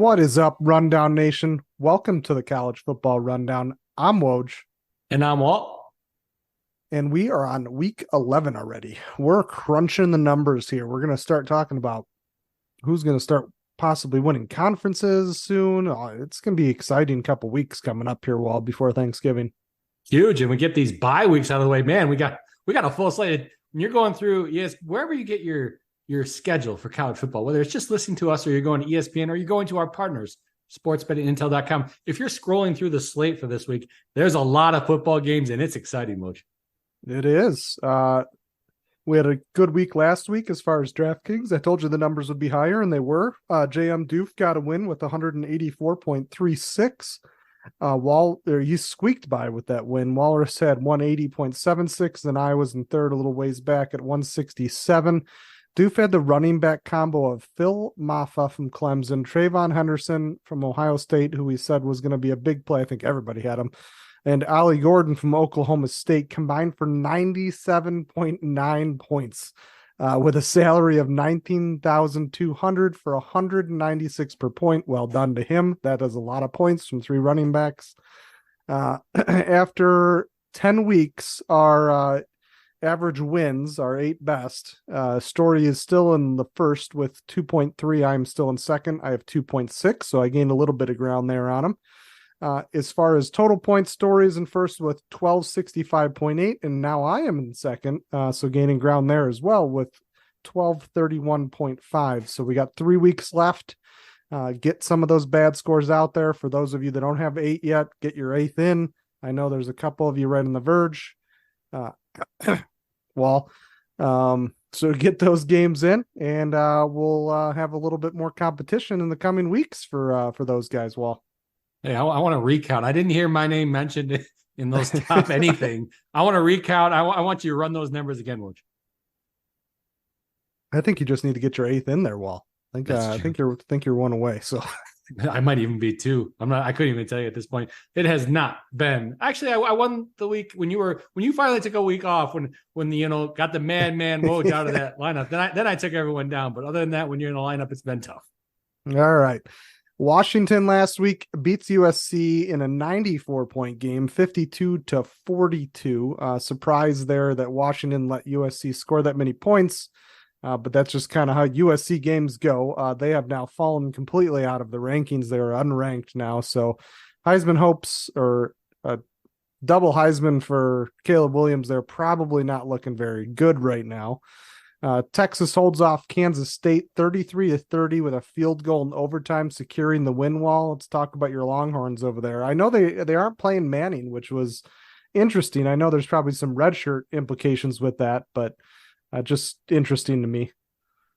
What is up, Rundown Nation? Welcome to the College Football Rundown. I'm Woj, And I'm Walt. and we are on week 11 already. We're crunching the numbers here. We're going to start talking about who's going to start possibly winning conferences soon. It's going to be an exciting couple weeks coming up here, Walt, before Thanksgiving. Huge. And we get these bye weeks out of the way. Man, we got a full slate. When you're going through, yes, wherever you get your schedule for college football, whether it's just listening to us or you're going to ESPN or you're going to our partners, sportsbettingintel.com. If you're scrolling through the slate for this week, there's a lot of football games and it's exciting, Moch. It is. We had a good week last week as far as DraftKings. I told you the numbers would be higher, and they were. JM Doof got a win with 184.36. He squeaked by with that win. Walrus had 180.76, and I was in third, a little ways back at 167. Doof had the running back combo of Phil Maffa from Clemson, Trayvon Henderson from Ohio State, who he said was going to be a big play. I think everybody had him. And Ollie Gordon from Oklahoma State combined for 97.9 points with a salary of $19,200 for 196 per point. Well done to him. That is a lot of points from three running backs. After 10 weeks, our average wins are 8 best. Story is still in the first with 2.3. I'm still in second. I have 2.6, so I gained a little bit of ground there on him. As far as total points, Story is in first with 1265.8, and now I am in second, so gaining ground there as well with 1231.5. So we got 3 weeks left. Get some of those bad scores out there. For those of you that don't have 8 yet, get your 8th in. I know there's a couple of you right on the verge. So get those games in, and we'll have a little bit more competition in the coming weeks for those guys. Hey, I want to recount. I didn't hear my name mentioned in those top anything. I want to recount. I want you to run those numbers again, Woj. I think you just need to get your 8th in there, Wall. I think you're one away. So I might even be 2. I couldn't even tell you at this point. It has not been. Actually, I won the week when you finally took a week off when got the madman Woj out of that lineup. Then I took everyone down. But other than that, when you're in the lineup, it's been tough. All right. Washington last week beats USC in a 94-point game, 52-42. Surprise there that Washington let USC score that many points, but that's just kind of how USC games go. They have now fallen completely out of the rankings. They're unranked now, so Heisman hopes or double Heisman for Caleb Williams. They're probably not looking very good right now. Texas holds off Kansas State 33-30 with a field goal in overtime, securing the win. Wall. Let's talk about your Longhorns over there. I know they aren't playing Manning, which was interesting. I know there's probably some redshirt implications with that, but just interesting to me.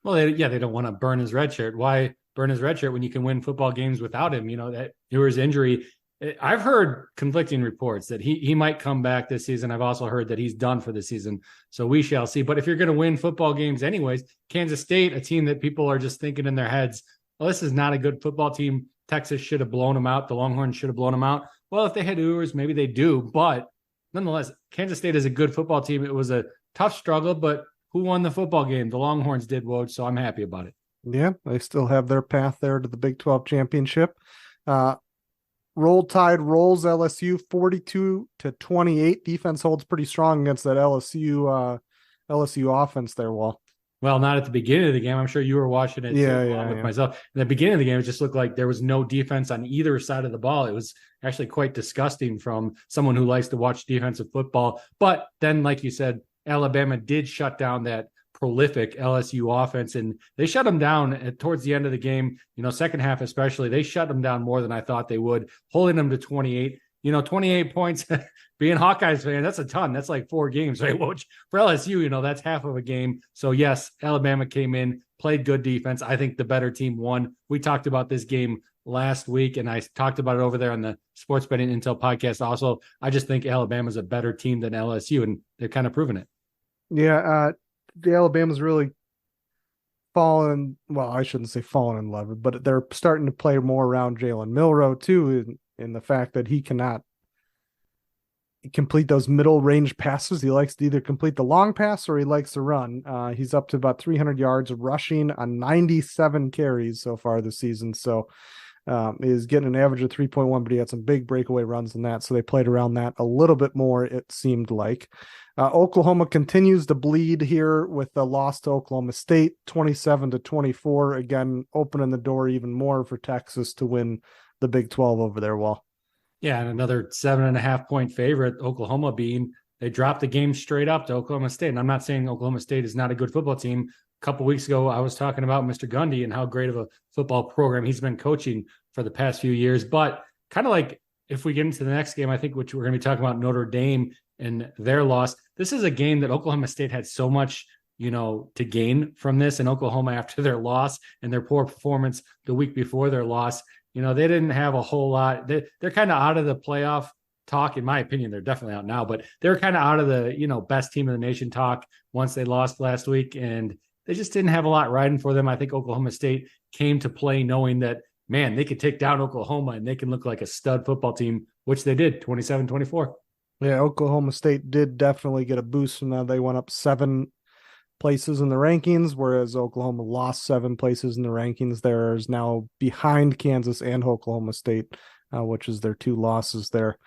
Well, they don't want to burn his red shirt. Why burn his red shirt when you can win football games without him? That Ewer's injury. I've heard conflicting reports that he might come back this season. I've also heard that he's done for the season. So we shall see. But if you're going to win football games anyways, Kansas State, a team that people are just thinking in their heads, well, this is not a good football team. Texas should have blown them out. The Longhorns should have blown them out. Well, if they had Ewers, maybe they do. But nonetheless, Kansas State is a good football team. It was a tough struggle, but who won the football game? The Longhorns did, Woj, so I'm happy about it. Yeah, they still have their path there to the Big 12 championship. Roll Tide rolls LSU 42-28. Defense holds pretty strong against that LSU offense there, Wall. Well, not at the beginning of the game. I'm sure you were watching it with myself. In the beginning of the game, it just looked like there was no defense on either side of the ball. It was actually quite disgusting from someone who likes to watch defensive football. But then, like you said, Alabama did shut down that prolific LSU offense, and they shut them down towards the end of the game, second half especially. They shut them down more than I thought they would, holding them to 28. 28 points. Being Hawkeyes fan, that's a ton. That's like 4 games, right? Which for LSU, that's half of a game. So yes, Alabama came in, played good defense. I think the better team won. We talked about this game last week, and I talked about it over there on the Sports Betting Intel podcast. Also, I just think Alabama's a better team than LSU, and they're kind of proving it. Yeah, the Alabama's really fallen. Well, I shouldn't say fallen in love, but they're starting to play more around Jalen Milroe too, in the fact that he cannot complete those middle range passes. He likes to either complete the long pass or he likes to run. He's up to about 300 yards rushing on 97 carries so far this season. So is getting an average of 3.1, but he had some big breakaway runs in that. So they played around that a little bit more, it seemed like. Oklahoma continues to bleed here with the loss to Oklahoma State, 27-24. Again, opening the door even more for Texas to win the Big 12 over there, Wall. Yeah, and another 7.5 point favorite, Oklahoma being, they dropped the game straight up to Oklahoma State. And I'm not saying Oklahoma State is not a good football team. A couple weeks ago, I was talking about Mr. Gundy and how great of a football program he's been coaching for the past few years. But kind of like if we get into the next game, I think which we're going to be talking about Notre Dame and their loss. This is a game that Oklahoma State had so much, to gain from this. And Oklahoma, after their loss and their poor performance the week before their loss, they didn't have a whole lot. They're kind of out of the playoff talk. In my opinion, they're definitely out now, but they're kind of out of the, best team in the nation talk once they lost last week. And they just didn't have a lot riding for them. I think Oklahoma State came to play knowing that, man, they could take down Oklahoma and they can look like a stud football team, which they did, 27-24. Yeah, Oklahoma State did definitely get a boost from that. They went up 7 places in the rankings, whereas Oklahoma lost 7 places in the rankings. There is now behind Kansas and Oklahoma State, which is their 2 losses there.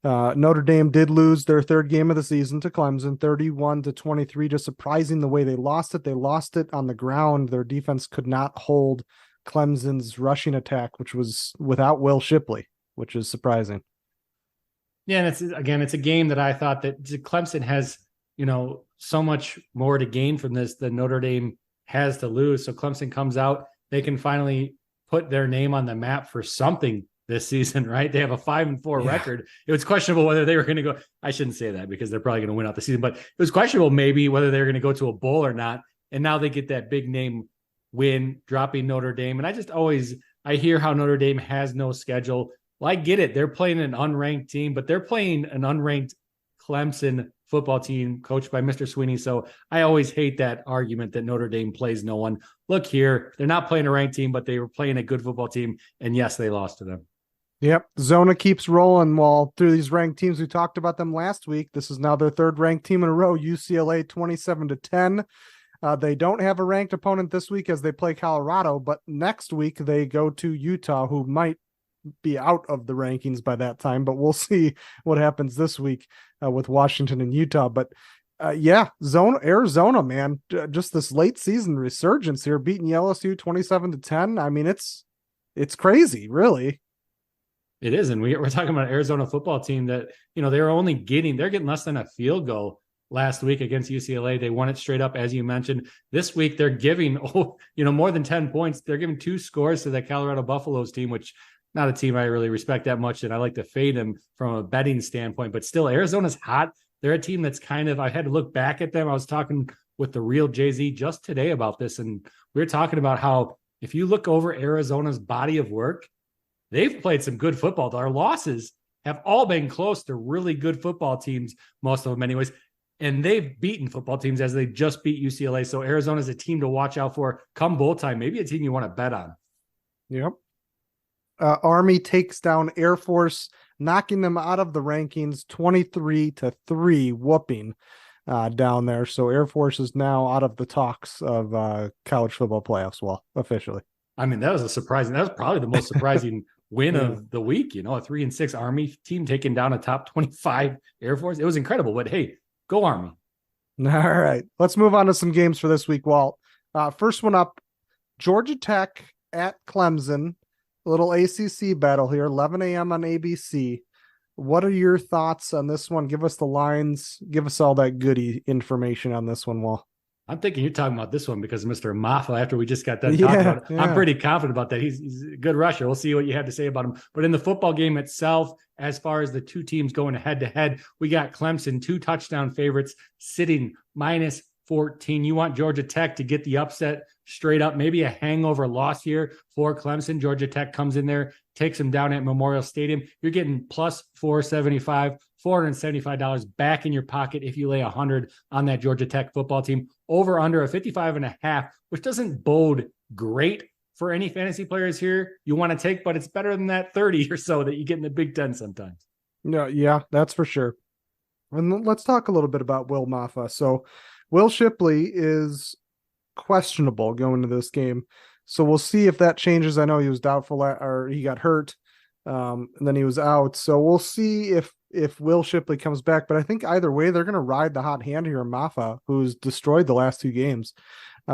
Notre Dame did lose their 3rd game of the season to Clemson, 31-23. Just surprising the way they lost it. They lost it on the ground. Their defense could not hold Clemson's rushing attack, which was without Will Shipley, which is surprising. Yeah, and it's a game that I thought that Clemson has, so much more to gain from this than Notre Dame has to lose. So Clemson comes out, they can finally put their name on the map for something this season, right? They have a 5-4 record. It was questionable whether they were going to go. I shouldn't say that because they're probably going to win out the season, but it was questionable maybe whether they were going to go to a bowl or not. And now they get that big name win, dropping Notre Dame. And I hear how Notre Dame has no schedule. Well, I get it. They're playing an unranked team, but they're playing an unranked Clemson football team coached by Mr. Sweeney. So I always hate that argument that Notre Dame plays no one. Look here, they're not playing a ranked team, but they were playing a good football team. And yes, they lost to them. Yep. Zona keeps rolling while through these ranked teams. We talked about them last week. This is now their 3rd ranked team in a row, UCLA 27-10. They don't have a ranked opponent this week as they play Colorado, but next week they go to Utah, who might be out of the rankings by that time, but we'll see what happens this week with Washington and Utah. But Arizona, man, just this late season resurgence here, beating LSU 27-10. I mean, it's crazy, really. It is. And we're talking about an Arizona football team that, they're getting less than a field goal last week against UCLA. They won it straight up, as you mentioned. This week, they're giving, more than 10 points. They're giving 2 scores to the Colorado Buffaloes team, which not a team I really respect that much, and I like to fade them from a betting standpoint. But still, Arizona's hot. They're a team that's I had to look back at them. I was talking with the real Jay-Z just today about this, and we were talking about how if you look over Arizona's body of work, they've played some good football. Our losses have all been close to really good football teams, most of them anyways. And they've beaten football teams as they just beat UCLA. So Arizona's a team to watch out for come bowl time. Maybe a team you want to bet on. Yep. Army takes down Air Force, knocking them out of the rankings 23-3, whooping down there. So Air Force is now out of the talks of college football playoffs. Well, officially. I mean, that was probably the most surprising win of the week. A 3-6 Army team taking down a top 25 Air Force. It was incredible, but hey, go Army. All right. Let's move on to some games for this week, Walt. First one up, Georgia Tech at Clemson. A little ACC battle here, 11 a.m. on ABC. What are your thoughts on this one? Give us the lines. Give us all that goody information on this one, Walt. I'm thinking you're talking about this one because Mr. Maffa, after we just got done talking about it, I'm pretty confident about that. He's a good rusher. We'll see what you have to say about him. But in the football game itself, as far as the 2 teams going head-to-head, we got Clemson, 2 touchdown favorites, sitting -14. You want Georgia Tech to get the upset straight up, maybe a hangover loss here for Clemson. Georgia Tech comes in there, takes them down at Memorial Stadium. You're getting plus 475, $475 back in your pocket if you lay 100 on that Georgia Tech football team. Over under a 55.5, which doesn't bode great for any fantasy players here you want to take, but it's better than that 30 or so that you get in the Big Ten sometimes. No, yeah, that's for sure. And let's talk a little bit about Will Maffa. So Will Shipley is questionable going to this game. So we'll see if that changes. I know he was doubtful or he got hurt, and then he was out. So we'll see if Will Shipley comes back. But I think either way, they're going to ride the hot hand here in Maffa, who's destroyed the last 2 games.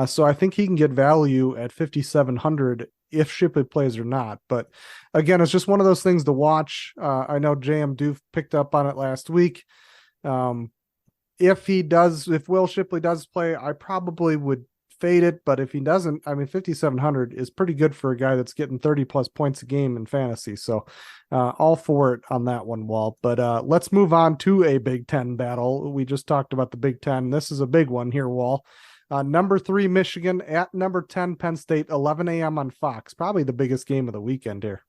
So I think he can get value at 5,700 if Shipley plays or not. But again, it's just one of those things to watch. I know JM Doof picked up on it last week. If Will Shipley does play, I probably would fade it. But if he doesn't, I mean, 5,700 is pretty good for a guy that's getting 30 plus points a game in fantasy. So all for it on that one, Walt. But let's move on to a Big Ten battle. We just talked about the Big Ten. This is a big one here, Walt. Number 3, Michigan at number 10, Penn State, 11 a.m. on Fox. Probably the biggest game of the weekend here.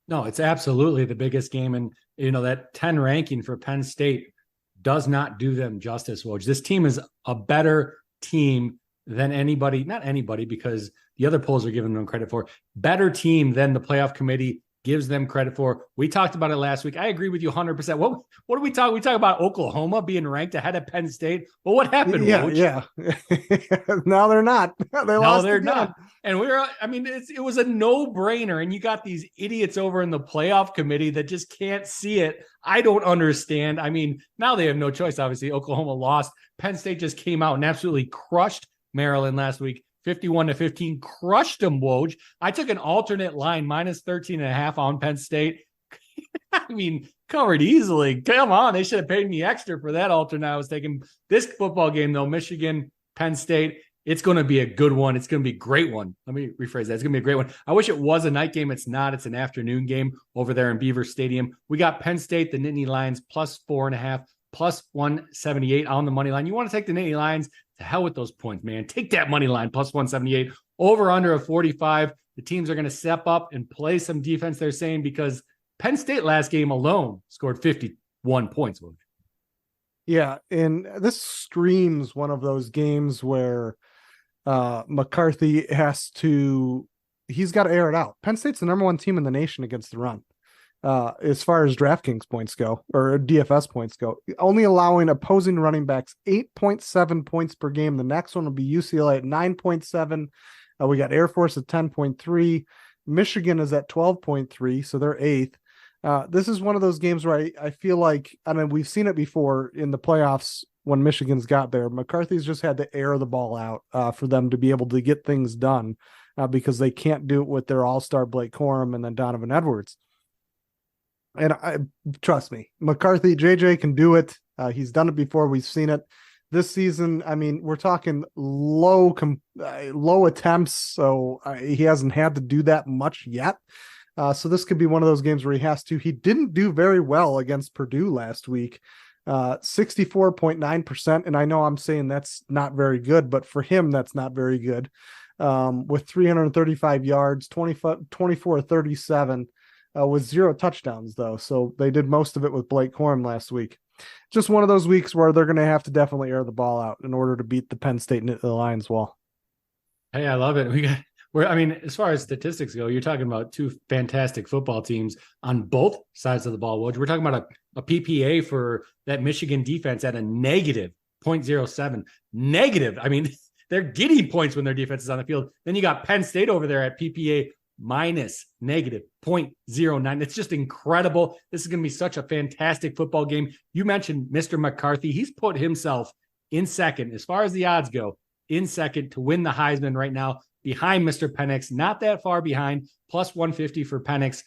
No, it's absolutely the biggest game. And, that 10 ranking for Penn State does not do them justice, Woj. This team is a better team than anybody, not anybody, because the other polls are giving them credit for. Better team than the playoff committee gives them credit for. We talked about it last week. I agree with you 100%. What do we talk? We talk about Oklahoma being ranked ahead of Penn State. Well, what happened? Yeah. Now they're not. They're not. And it was a no-brainer. And you got these idiots over in the playoff committee that just can't see it. I don't understand. I mean, now they have no choice. Obviously, Oklahoma lost. Penn State just came out and absolutely crushed Maryland last week. 51-15, crushed them, Woj. I took an alternate line, minus 13.5 on Penn State. I mean, covered easily. Come on, they should have paid me extra for that alternate. I was taking this football game, though, Michigan, Penn State. It's going to be a good one. It's going to be a great one. Let me rephrase that. It's going to be a great one. I wish it was a night game. It's not. It's an afternoon game over there in Beaver Stadium. We got Penn State, the Nittany Lions, plus 4.5, plus 178 on the money line. You want to take the Nittany Lions? To hell with those points, man. Take that money line, plus 178, over under a 45. The teams are going to step up and play some defense, they're saying, because Penn State last game alone scored 51 points. Yeah, and this screams one of those games where McCarthy he's got to air it out. Penn State's the number 1 team in the nation against the run. As far as DraftKings points go, or DFS points go, only allowing opposing running backs 8.7 points per game. The next one will be UCLA at 9.7. We got Air Force at 10.3. Michigan is at 12.3, so they're 8th. This is one of those games where I feel like, we've seen it before in the playoffs when Michigan's got there. McCarthy's just had to air the ball out for them to be able to get things done because they can't do it with their all-star Blake Corum and then Donovan Edwards. And trust me, McCarthy, JJ can do it. He's done it before. We've seen it this season. We're talking low attempts, so he hasn't had to do that much yet. So this could be one of those games where he has to. He didn't do very well against Purdue last week, 64.9%. And I know I'm saying that's not very good, but for him, that's not very good. With 335 yards, 24-37. With 0 touchdowns, though. So they did most of it with Blake Corum last week. Just one of those weeks where they're going to have to definitely air the ball out in order to beat the Penn State Lions wall. Hey, I love it. As far as statistics go, you're talking about 2 fantastic football teams on both sides of the ball. We're talking about a PPA for that Michigan defense at a negative 0.07. Negative. They're getting points when their defense is on the field. Then you got Penn State over there at PPA minus negative 0.09. It's just incredible. This is going to be such a fantastic football game. You mentioned Mr. McCarthy. He's put himself in second, as far as the odds go, in second to win the Heisman right now, behind Mr. Penix, not that far behind, plus 150 for Penix,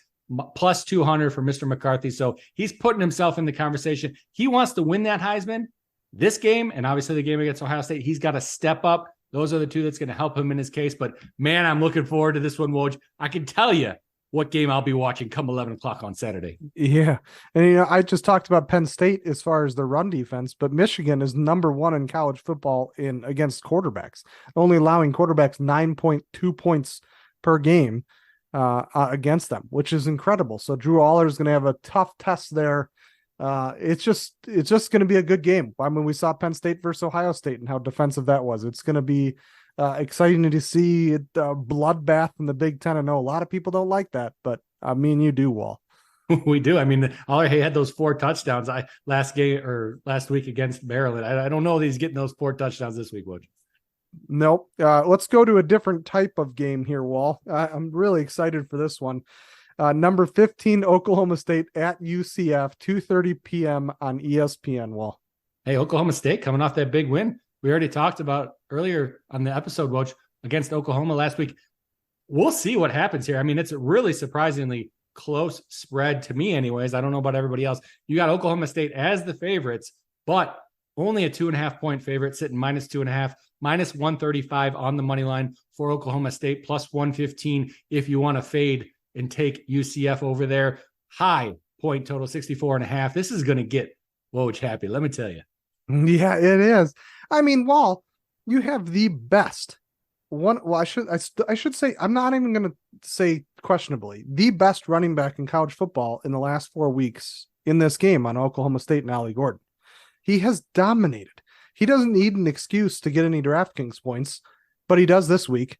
plus 200 for Mr. McCarthy. So he's putting himself in the conversation. He wants to win that Heisman this game, and obviously the game against Ohio State. He's got to step up. Those are the 2 that's going to help him in his case. But, man, I'm looking forward to this one, Woj. I can tell you what game I'll be watching come 11 o'clock on Saturday. Yeah. And, I just talked about Penn State as far as the run defense, but Michigan is number 1 in college football against quarterbacks, only allowing quarterbacks 9.2 points per game against them, which is incredible. So Drew Aller is going to have a tough test there. It's just going to be a good game. We saw Penn State versus Ohio State and how defensive that was. It's going to be exciting to see it, bloodbath in the Big Ten. I know a lot of people don't like that, but me and you do, Wall. We do. Aller had those 4 touchdowns last week against Maryland. I don't know that he's getting those 4 touchdowns this week, Woj. Nope. Let's go to a different type of game here, Wall. I'm really excited for this one. Number 15, Oklahoma State at UCF, 2:30 p.m. on ESPN, Wall. Hey, Oklahoma State coming off that big win. We already talked about earlier on the episode, Woj, against Oklahoma last week. We'll see what happens here. I mean, it's a really surprisingly close spread to me anyways. I don't know about everybody else. You got Oklahoma State as the favorites, but only a 2.5 point favorite, sitting -2.5, -135 on the money line for Oklahoma State, +115 if you want to fade and take UCF over there. High point total, 64.5. This is going to get Woj happy, let me tell you. Yeah, it is. I mean, Wall, you have the best one. Well, I should say, I'm not even going to say questionably, the best running back in college football in the last 4 weeks in this game on Oklahoma State and Ollie Gordon. He has dominated. He doesn't need an excuse to get any DraftKings points, but he does this week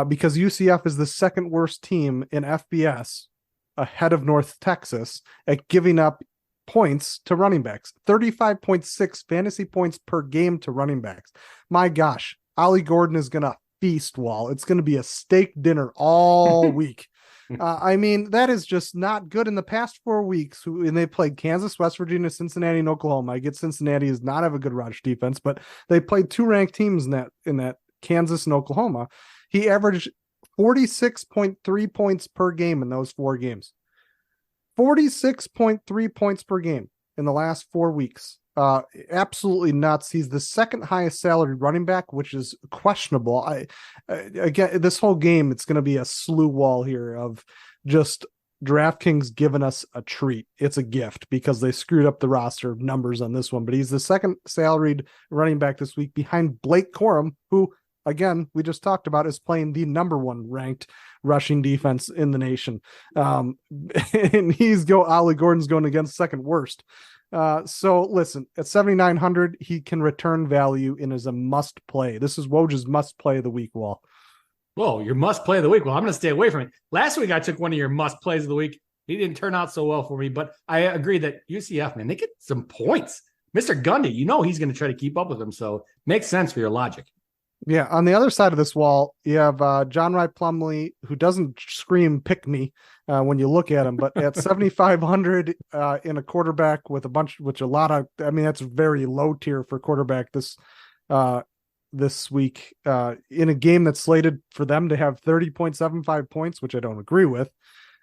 because UCF is the second worst team in FBS ahead of North Texas at giving up points to running backs. 35.6 fantasy points per game to running backs. My gosh, Ollie Gordon is going to feast, Wall. It's going to be a steak dinner all week. I mean, that is just not good. In the past 4 weeks, and they played Kansas, West Virginia, Cincinnati, and Oklahoma. I get Cincinnati does not have a good rush defense, but they played 2 ranked teams in that Kansas and Oklahoma. He averaged 46.3 points per game in those 4 games. 46.3 points per game in the last 4 weeks. Absolutely nuts. He's the second highest salaried running back, which is questionable. Again, this whole game, it's going to be a slew wall here of just DraftKings giving us a treat. It's a gift because they screwed up the roster numbers on this one, but he's the second salaried running back this week behind Blake Corum, who, again, we just talked about, is playing the number 1 ranked rushing defense in the nation. And Ollie Gordon's going against second worst. So listen, at 7,900, he can return value and is a must play. This is Woj's must play of the week, Wall. Whoa, your must play of the week. Well, I'm going to stay away from it. Last week, I took one of your must plays of the week. He didn't turn out so well for me, but I agree that UCF, man, they get some points. Mr. Gundy, he's going to try to keep up with them. So makes sense for your logic. Yeah, on the other side of this wall, you have John Wright Plumlee, who doesn't scream pick me when you look at him, but at 7,500 in a quarterback with that's very low tier for quarterback this week in a game that's slated for them to have 30.75 points, which I don't agree with.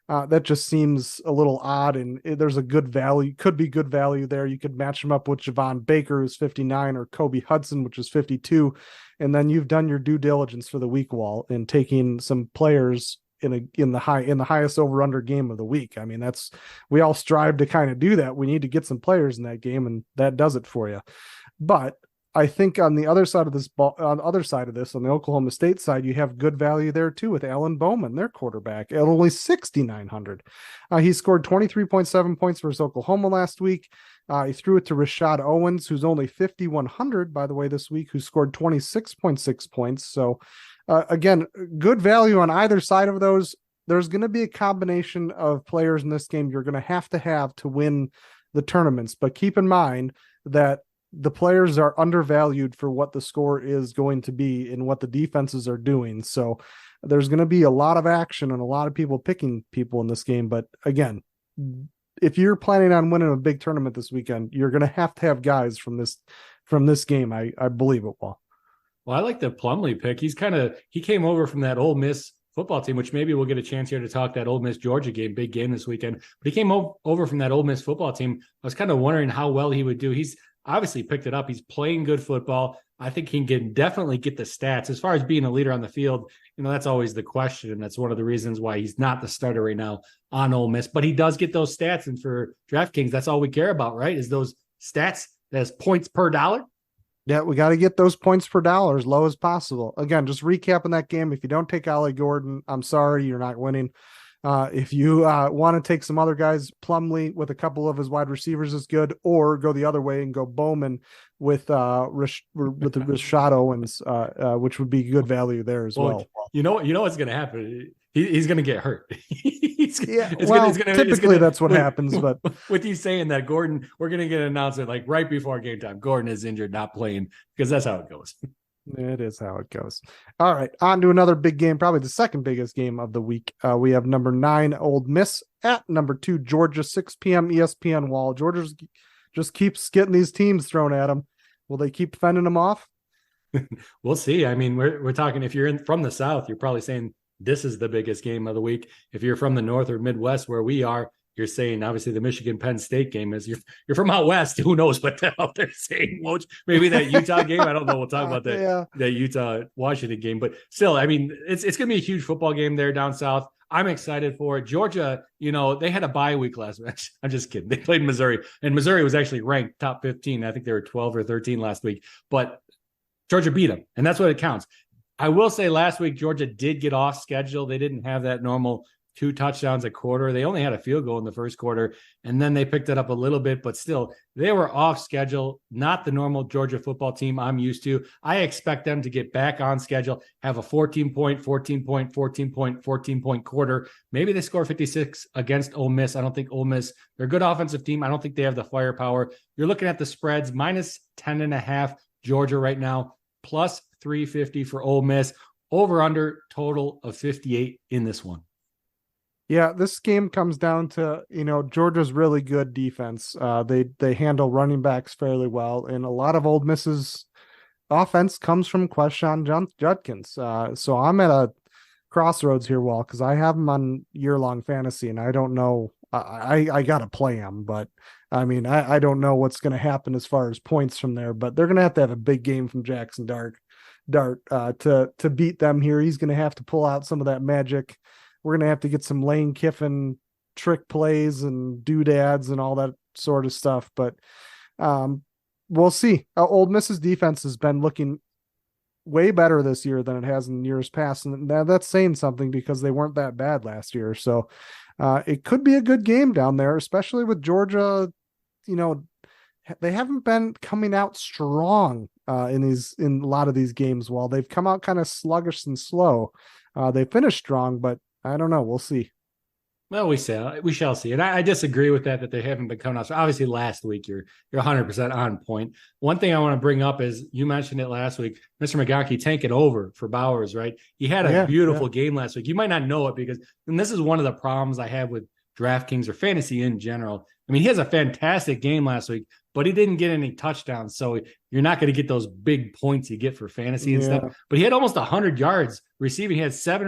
That just seems a little odd, and there's a good value, could be good value there. You could match him up with Javon Baker, who's 59, or Kobe Hudson, which is 52. And then you've done your due diligence for the week, Wall, in taking some players in the highest over under game of the week. I mean, we all strive to kind of do that. We need to get some players in that game, and that does it for you. But I think on the other side of this on the Oklahoma State side, you have good value there too with Alan Bowman, their quarterback, at only 6,900. He scored 23.7 points versus Oklahoma last week. He threw it to Rashad Owens, who's only 5,100, by the way, this week, who scored 26.6 points. So again, good value on either side of those. There's going to be a combination of players in this game you're going to have to win the tournaments, but keep in mind that the players are undervalued for what the score is going to be and what the defenses are doing. So there's going to be a lot of action and a lot of people picking people in this game. But again, if you're planning on winning a big tournament this weekend, you're going to have guys from this game. I believe it will. Well, I like the Plumlee pick. He came over from that Ole Miss football team, which maybe we'll get a chance here to talk that Ole Miss Georgia game, big game this weekend. But he came over from that Ole Miss football team. I was kind of wondering how well he would do. He's obviously picked it up. He's playing good football. I think he can definitely get the stats. As far as being a leader on the field, that's always the question. And that's one of the reasons why he's not the starter right now on Ole Miss. But he does get those stats. And for DraftKings, that's all we care about, right? Is those stats, that's points per dollar. Yeah, we got to get those points per dollar as low as possible. Again, just recapping that game. If you don't take Ollie Gordon, I'm sorry, you're not winning. If you want to take some other guys, Plumlee with a couple of his wide receivers is good, or go the other way and go Bowman with the Rashad Owens, which would be good value there as well. You know what's going to happen. He's going to get hurt. Typically that's what happens. But with you saying that, Gordon, we're going to get an announcement like right before game time. Gordon is injured, not playing, because that's how it goes. It is how it goes. All right, on to another big game, probably the second biggest game of the week. We have number 9 Ole Miss at number 2 Georgia, 6 p.m. ESPN Wall. Georgia's just keeps getting these teams thrown at them. Will they keep fending them off? We'll see. I mean, we're talking, if you're from the South, you're probably saying this is the biggest game of the week. If you're from the North or Midwest where we are, you're saying obviously the Michigan Penn State game is. You're from out west. Who knows what the hell they're saying? Woj? Maybe that Utah game. I don't know. We'll talk about that that Utah Washington game. But still, I mean, it's going to be a huge football game there down south. I'm excited for it. Georgia, they had a bye week last week. I'm just kidding. They played Missouri, and Missouri was actually ranked top 15. I think they were 12 or 13 last week. But Georgia beat them, and that's what it counts. I will say last week, Georgia did get off schedule. They didn't have that normal 2 touchdowns a quarter. They only had a field goal in the first quarter, and then they picked it up a little bit, but still, they were off schedule, not the normal Georgia football team I'm used to. I expect them to get back on schedule, have a 14-point quarter. Maybe they score 56 against Ole Miss. I don't think Ole Miss, they're a good offensive team. I don't think they have the firepower. You're looking at the spreads, minus 10.5 Georgia right now, plus 350 for Ole Miss, over under total of 58 in this one. Yeah, this game comes down to, Georgia's really good defense. They handle running backs fairly well, and a lot of Ole Miss's offense comes from Quashon Judkins. So I'm at a crossroads here, Wall, because I have him on year-long fantasy, and I don't know. I got to play him, but I mean, I don't know what's going to happen as far as points from there, but they're going to have a big game from Jackson Dart to beat them here. He's going to have to pull out some of that magic. We're going to have to get some Lane Kiffin trick plays and doodads and all that sort of stuff. But we'll see. Ole Miss's defense has been looking way better this year than it has in years past. And that's saying something because they weren't that bad last year. So it could be a good game down there, especially with Georgia. They haven't been coming out strong in a lot of these games. While they've come out kind of sluggish and slow, they finished strong, but I don't know. We'll see. Well, we shall see. And I disagree with that they haven't been coming out. So obviously last week you're 100% on point. One thing I want to bring up is you mentioned it last week, Mr. McGonkey tanking over for Bowers, right? He had a beautiful game last week. You might not know it and this is one of the problems I have with DraftKings or fantasy in general. I mean, he has a fantastic game last week, but he didn't get any touchdowns. So you're not going to get those big points you get for fantasy and stuff. But he had almost 100 yards receiving. He had 7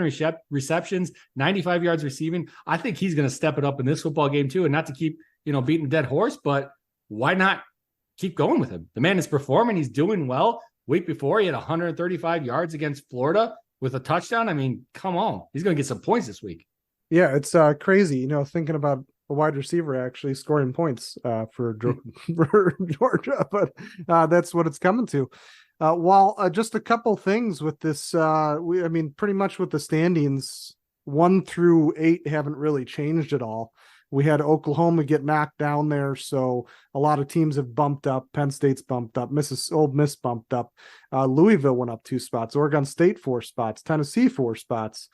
receptions, 95 yards receiving. I think he's going to step it up in this football game too. And not to keep, beating a dead horse, but why not keep going with him? The man is performing. He's doing well. Week before, he had 135 yards against Florida with a touchdown. I mean, come on. He's going to get some points this week. Yeah, it's crazy, thinking about a wide receiver actually scoring points for Georgia, but that's what it's coming to. Just a couple things with this, pretty much with the standings, 1 through 8 haven't really changed at all. We had Oklahoma get knocked down there, so a lot of teams have bumped up. Penn State's bumped up. Ole Miss bumped up. Louisville went up 2 spots. Oregon State 4 spots. Tennessee 4 spots.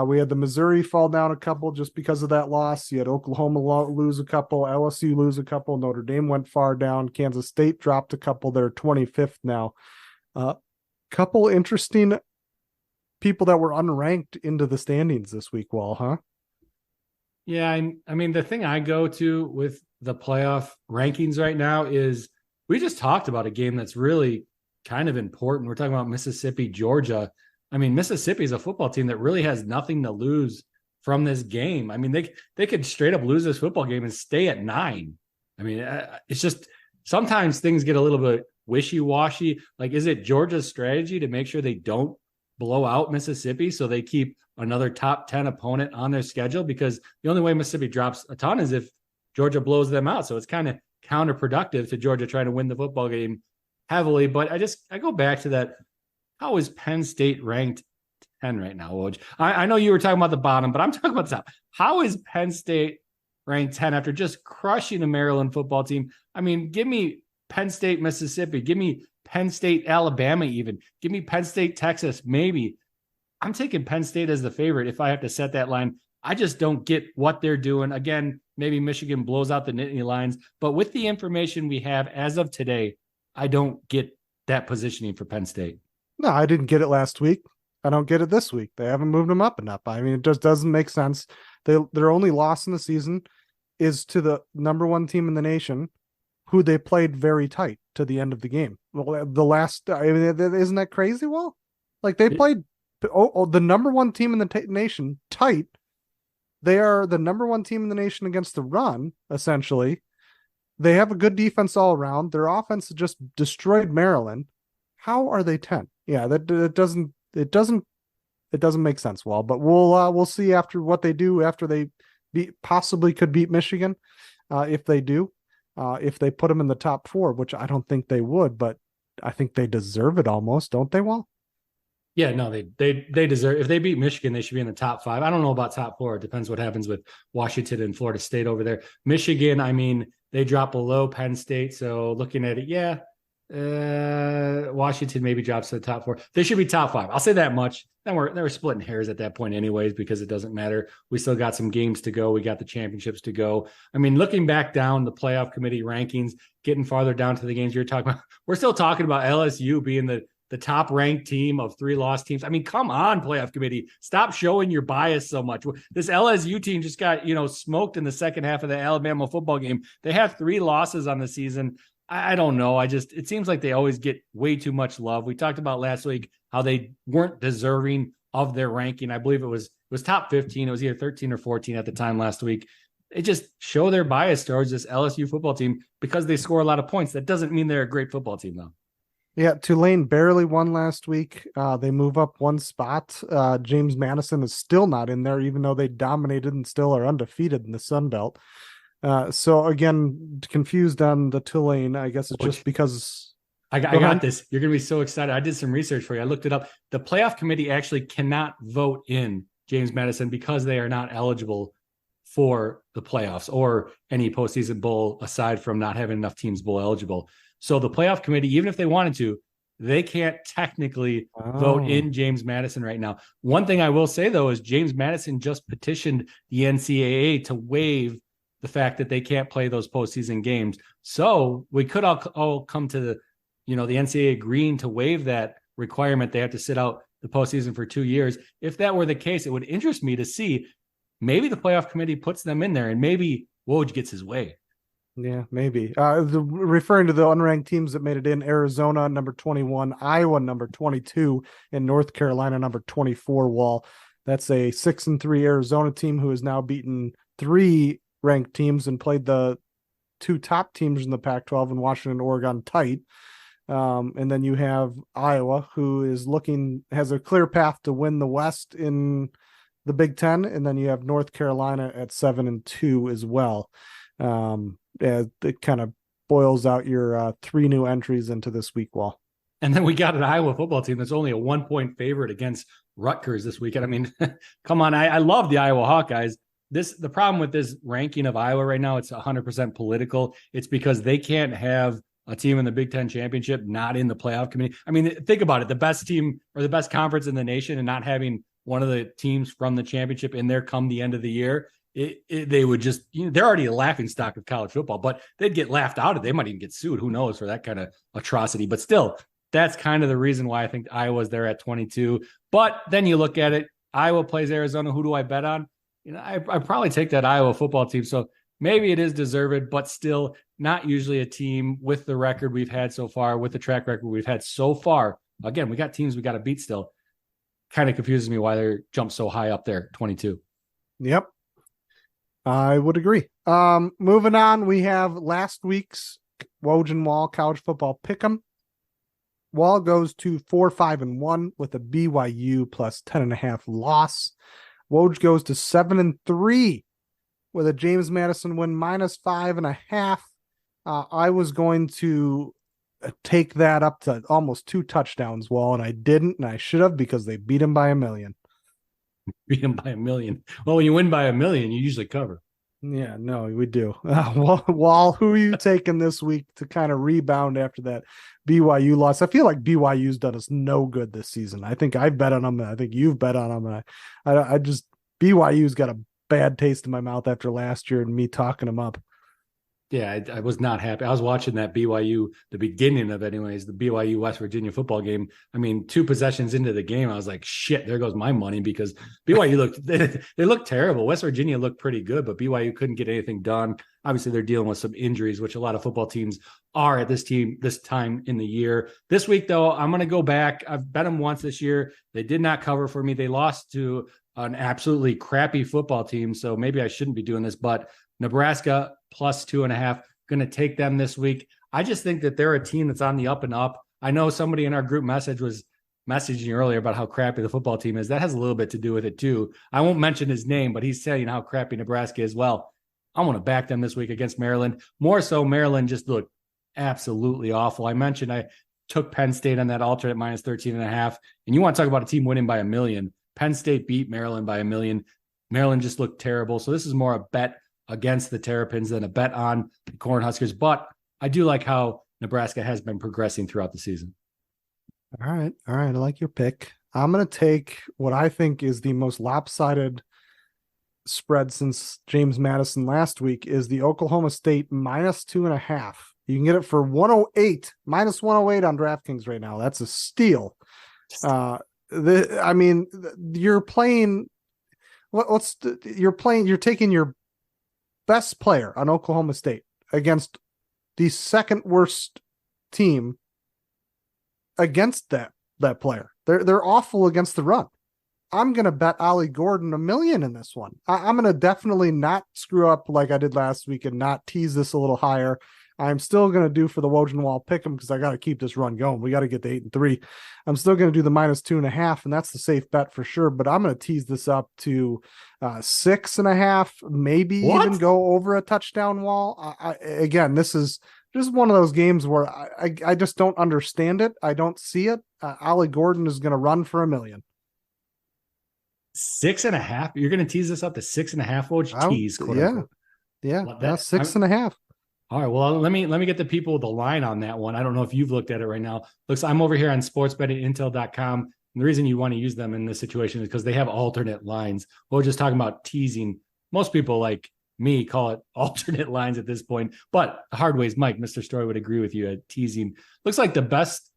We had the Missouri fall down a couple just because of that loss. You had Oklahoma lose a couple, LSU lose a couple, Notre Dame went far down, Kansas State dropped a couple. They're 25th now. Couple interesting people that were unranked into the standings this week, Wall, huh? Yeah, I mean, the thing I go to with the playoff rankings right now is we just talked about a game that's really kind of important. We're talking about Mississippi, Georgia. I mean, Mississippi is a football team that really has nothing to lose from this game. I mean, they could straight up lose this football game and stay at 9. I mean, it's just sometimes things get a little bit wishy-washy. Like, is it Georgia's strategy to make sure they don't blow out Mississippi so they keep another top 10 opponent on their schedule? Because the only way Mississippi drops a ton is if Georgia blows them out. So it's kind of counterproductive to Georgia trying to win the football game heavily. But I go back to that. How is Penn State ranked 10 right now, Woj? I know you were talking about the bottom, but I'm talking about the top. How is Penn State ranked 10 after just crushing a Maryland football team? I mean, give me Penn State, Mississippi. Give me Penn State, Alabama even. Give me Penn State, Texas, maybe. I'm taking Penn State as the favorite if I have to set that line. I just don't get what they're doing. Again, maybe Michigan blows out the Nittany Lions, but with the information we have as of today, I don't get that positioning for Penn State. No, I didn't get it last week. I don't get it this week. They haven't moved them up enough. I mean, it just doesn't make sense. Their only loss in the season is to the number one team in the nation, who they played very tight to the end of the game. Well, the last, I mean, isn't that crazy? Well, like they played the number one team in the nation tight. They are the number one team in the nation against the run, essentially. They have a good defense all around. Their offense just destroyed Maryland. How are they 10? Yeah, that doesn't make sense. Well, but we'll see after what they do after they possibly could beat Michigan, if they do, if they put them in the top 4, which I don't think they would, but I think they deserve it almost, don't they? Well, yeah, no, they deserve. If they beat Michigan, they should be in the top 5. I don't know about top 4. It depends what happens with Washington and Florida State over there. Michigan, I mean, they drop below Penn State, so looking at it, yeah. Washington maybe drops to the top 4. They should be top 5. I'll say that much. Then we're splitting hairs at that point anyways, because it doesn't matter. We still got some games to go. We got the championships to go. I mean, looking back down the playoff committee rankings, getting farther down to the games you're talking about, we're still talking about LSU being the top ranked team of 3 lost teams. I mean, come on, playoff committee. Stop showing your bias so much. This LSU team just got, smoked in the second half of the Alabama football game. They have 3 losses on the season. I don't know. It seems like they always get way too much love. We talked about last week how they weren't deserving of their ranking. I believe it was top 15. It was either 13 or 14 at the time last week. They just show their bias towards this LSU football team because they score a lot of points. That doesn't mean they're a great football team, though. Yeah, Tulane barely won last week. They move up 1 spot. James Madison is still not in there, even though they dominated and still are undefeated in the Sun Belt. So again, confused on the Tulane. I guess it's just because I got this. You're going to be so excited. I did some research for you. I looked it up. The playoff committee actually cannot vote in James Madison because they are not eligible for the playoffs or any postseason bowl aside from not having enough teams bowl eligible. So the playoff committee, even if they wanted to, they can't technically vote in James Madison right now. One thing I will say, though, is James Madison just petitioned the NCAA to waive the fact that they can't play those postseason games. So we could all come to the NCAA agreeing to waive that requirement. They have to sit out the postseason for 2 years. If that were the case, it would interest me to see maybe the playoff committee puts them in there and maybe Woj gets his way. Yeah, maybe. Referring to the unranked teams that made it in: Arizona, number 21, Iowa, number 22, and North Carolina, number 24. Wall. That's a 6-3 Arizona team who has now beaten 3 ranked teams and played the 2 top teams in the Pac-12 in Washington and Oregon tight. And then you have Iowa, who has a clear path to win the West in the Big Ten. And then you have North Carolina at 7-2 as well. It kind of boils out your 3 new entries into this week, Wall. And then we got an Iowa football team that's only a 1-point favorite against Rutgers this weekend. I mean, come on. I love the Iowa Hawkeyes. The problem with this ranking of Iowa right now, it's 100% political. It's because they can't have a team in the Big Ten championship not in the playoff committee. I mean, think about it. The best team or the best conference in the nation and not having one of the teams from the championship in there come the end of the year, they would just, they're already a laughing stock of college football, but they'd get laughed out of. They might even get sued. Who knows for that kind of atrocity. But still, that's kind of the reason why I think Iowa's there at 22. But then you look at it, Iowa plays Arizona. Who do I bet on? I probably take that Iowa football team. So maybe it is deserved, but still not usually a team with the record we've had so far, with the track record we've had so far. Again, we got teams we got to beat still. Kind of confuses me why they're jumped so high up there, 22. Yep. I would agree. Moving on, we have last week's Woj and Wahl college football pick'em. Wahl goes to 4-5-1 with a BYU plus 10.5 loss. Woj goes to 7-3 with a James Madison win minus 5.5. I was going to take that up to almost 2 touchdowns, Wall, and I didn't, and I should have because they beat him by 1 million. Beat him by 1 million. Well, when you win by 1 million, you usually cover. Yeah, no, we do. Wall, who are you taking this week to kind of rebound after that BYU loss? I feel like BYU's done us no good this season. I think I've bet on them. I think you've bet on them. And I just, BYU's got a bad taste in my mouth after last year and me talking them up. Yeah, I was not happy. I was watching that BYU, the beginning of it anyways, the BYU West Virginia football game. I mean, 2 possessions into the game, I was like, shit, there goes my money, because BYU they looked terrible. West Virginia looked pretty good, but BYU couldn't get anything done. Obviously, they're dealing with some injuries, which a lot of football teams are at this time in the year. This week, though, I'm going to go back. I've bet them once this year. They did not cover for me. They lost to an absolutely crappy football team, so maybe I shouldn't be doing this, but Nebraska plus 2.5. Going to take them this week. I just think that they're a team that's on the up and up. I know somebody in our group message was messaging earlier about how crappy the football team is. That has a little bit to do with it too. I won't mention his name, but he's saying how crappy Nebraska is. Well, I want to back them this week against Maryland. More so, Maryland just looked absolutely awful. I mentioned I took Penn State on that alternate minus 13.5. And you want to talk about a team winning by 1 million. Penn State beat Maryland by 1 million. Maryland just looked terrible. So this is more a bet against the Terrapins than a bet on the Cornhuskers. But I do like how Nebraska has been progressing throughout the season. All right. I like your pick. I'm going to take what I think is the most lopsided spread since James Madison last week is the Oklahoma State minus 2.5. You can get it for 108, minus 108 on DraftKings right now. That's a steal. You're playing. You're taking your best player on Oklahoma State against the second worst team against that player. They're awful against the run. I'm going to bet Ollie Gordon $1 million in this one. I'm going to definitely not screw up like I did last week and not tease this a little higher. I'm still going to do for the Woj and Wahl pick 'em because I got to keep this run going. We got to get to 8-3. I'm still going to do the minus 2.5, and that's the safe bet for sure. But I'm going to tease this up to 6.5, maybe even go over a touchdown wall. Again, this is just one of those games where I just don't understand it. I don't see it. Ollie Gordon is going to run for $1 million. 6.5. You're going to tease this up to 6.5. Woj tease, quote unquote. Yeah. That's 6.5. All right. Well, let me get the people the line on that one. I don't know if you've looked at it right now. Looks, I'm over here on sportsbettingintel.com. And the reason you want to use them in this situation is because they have alternate lines. We're just talking about teasing. Most people like me call it alternate lines at this point, but the hard ways, Mike, Mr. Story would agree with you at teasing. Looks like the best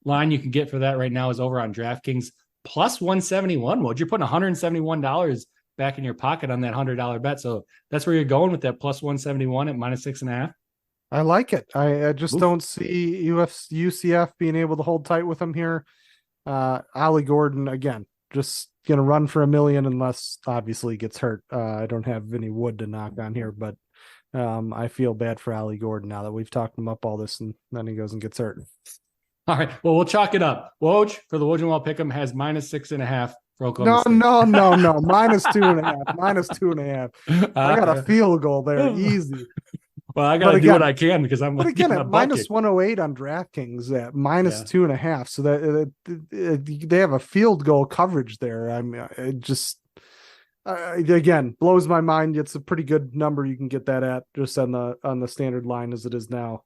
line you can get for that right now is over on DraftKings plus 171. Well, you're putting $171 back in your pocket on that $100 bet. So that's where you're going with that plus 171 at minus 6.5. I like it. I just don't see UCF being able to hold tight with them here. Ollie Gordon, again, just going to run for $1 million unless obviously he gets hurt. I don't have any wood to knock on here, but I feel bad for Ollie Gordon now that we've talked him up all this and then he goes and gets hurt. All right. Well, we'll chalk it up. Woj for the Woj and Wahl pick'em has minus 6.5 for Oklahoma State. No. Minus 2.5. Minus 2.5. I got a field goal there. Easy. Well, I got to do what I can because I'm. But again, at minus 108 on DraftKings at minus 2.5, so that they have a field goal coverage there. I mean, it just again blows my mind. It's a pretty good number you can get that at just on the standard line as it is now.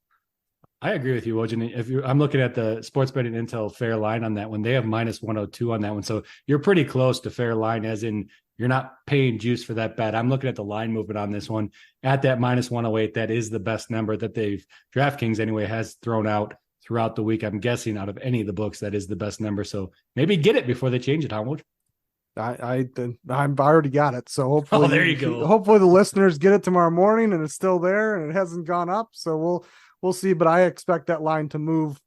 I agree with you, Woj. I'm looking at the Sports Betting Intel fair line on that one. They have minus 102 on that one, so you're pretty close to fair line, as in you're not paying juice for that bet. I'm looking at the line movement on this one at that minus 108. That is the best number that DraftKings anyway has thrown out throughout the week. I'm guessing out of any of the books, that is the best number. So maybe get it before they change it, Woj. I've already got it. So hopefully, there you go. Hopefully the listeners get it tomorrow morning and it's still there and it hasn't gone up. So we'll see. But I expect that line to move.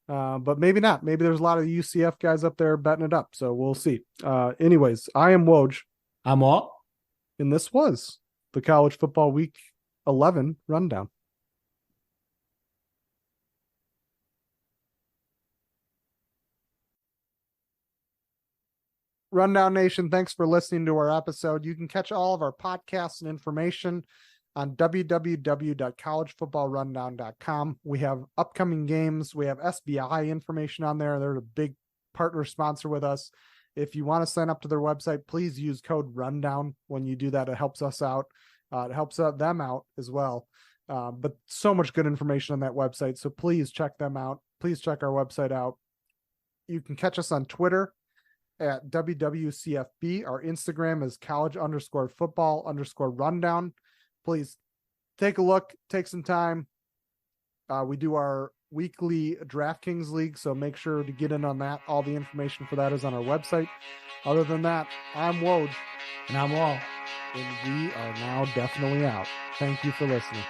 But maybe not. Maybe there's a lot of UCF guys up there betting it up. So we'll see. Anyways, I am Woj. I'm Wahl. And this was the College Football Week 11 rundown. Rundown Nation, thanks for listening to our episode. You can catch all of our podcasts and information on www.collegefootballrundown.com. We have upcoming games. We have SBI information on there. They're a big partner sponsor with us. If you want to sign up to their website, please use code RUNDOWN. When you do that, it helps us out. It helps them out as well. But so much good information on that website. So please check them out. Please check our website out. You can catch us on Twitter at WWCFB. Our Instagram is college_football_rundown. Please take a look, take some time. We do our weekly DraftKings League, so make sure to get in on that. All the information for that is on our website. Other than that, I'm Woj. And I'm Wahl. And we are now definitely out. Thank you for listening.